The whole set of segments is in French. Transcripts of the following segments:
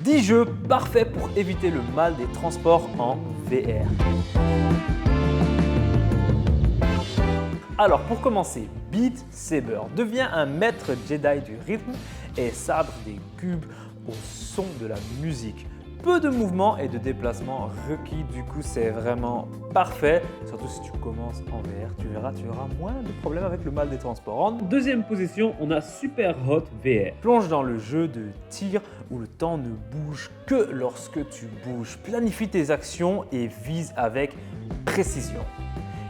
10 jeux parfaits pour éviter le mal des transports en VR. Alors pour commencer, Beat Saber devient un maître Jedi du rythme et sabre des cubes au son de la musique. Peu de mouvements et de déplacements requis, du coup c'est vraiment parfait. Surtout si tu commences en VR, tu verras, tu auras moins de problèmes avec le mal des transports. En deuxième position, on a Super Hot VR. Plonge dans le jeu de tir où le temps ne bouge que lorsque tu bouges. Planifie tes actions et vise avec précision.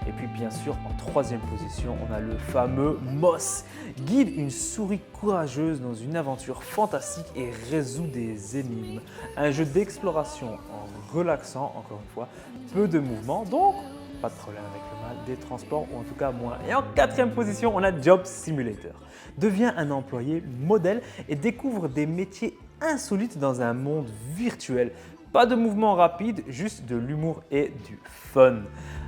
Et puis bien sûr, en troisième position, on a le fameux Moss. Guide une souris courageuse dans une aventure fantastique et résout des énigmes. Un jeu d'exploration en relaxant, encore une fois, peu de mouvements, donc pas de problème avec le mal des transports, ou en tout cas moins. Et en quatrième position, on a Job Simulator. Deviens un employé modèle et découvre des métiers insolites dans un monde virtuel. Pas de mouvement rapide, juste de l'humour et du fun.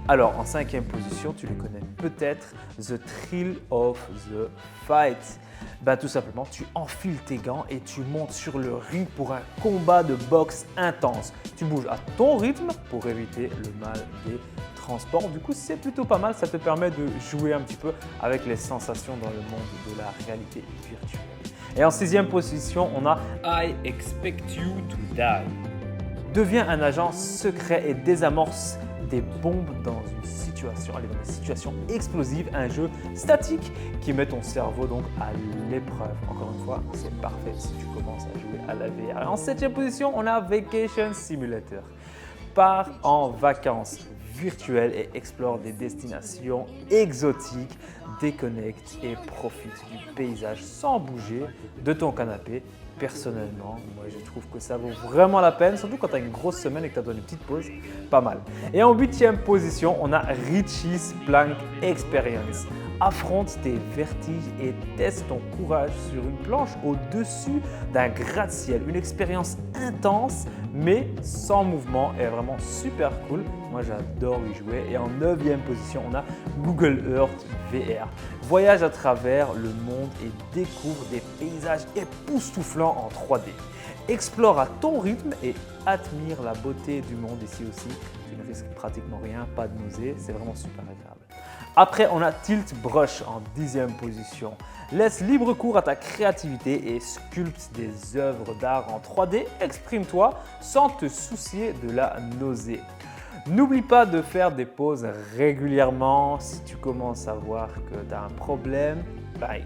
Alors en cinquième position, tu les connais peut-être, The Thrill of the Fight. Tout simplement, tu enfiles tes gants et tu montes sur le ring pour un combat de boxe intense. Tu bouges à ton rythme pour éviter le mal des transports. Du coup, c'est plutôt pas mal, ça te permet de jouer un petit peu avec les sensations dans le monde de la réalité virtuelle. Et en sixième position, on a I Expect You to Die. Deviens un agent secret et désamorce des bombes dans des situations explosives, un jeu statique qui met ton cerveau donc à l'épreuve. Encore une fois, c'est parfait si tu commences à jouer à la VR. Et en septième position, on a Vacation Simulator. Pars en vacances virtuelles et explore des destinations exotiques, déconnecte et profite du paysage sans bouger de ton canapé. Personnellement, moi je trouve que ça vaut vraiment la peine, surtout quand tu as une grosse semaine et que tu as besoin d'une petite pause, pas mal. Et en huitième position, on a Richie's Plank Experience. Affronte tes vertiges et teste ton courage sur une planche au-dessus d'un gratte-ciel. Une expérience intense mais sans mouvement et vraiment super cool. Moi j'adore y jouer. Et en neuvième position, on a Google Earth VR. Voyage à travers le monde et découvre des paysages époustouflants en 3D. Explore à ton rythme et admire la beauté du monde ici aussi. Tu ne risques pratiquement rien, pas de nausée, c'est vraiment super agréable. Après, on a Tilt Brush en 10e position. Laisse libre cours à ta créativité et sculpte des œuvres d'art en 3D. Exprime-toi sans te soucier de la nausée. N'oublie pas de faire des pauses régulièrement. Si tu commences à voir que tu as un problème,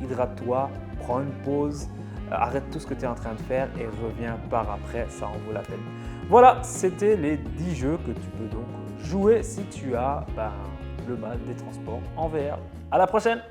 hydrate-toi, prends une pause, arrête tout ce que tu es en train de faire et reviens par après, ça en vaut la peine. Voilà, c'était les 10 jeux que tu peux donc jouer si tu as le mal des transports en VR. À la prochaine!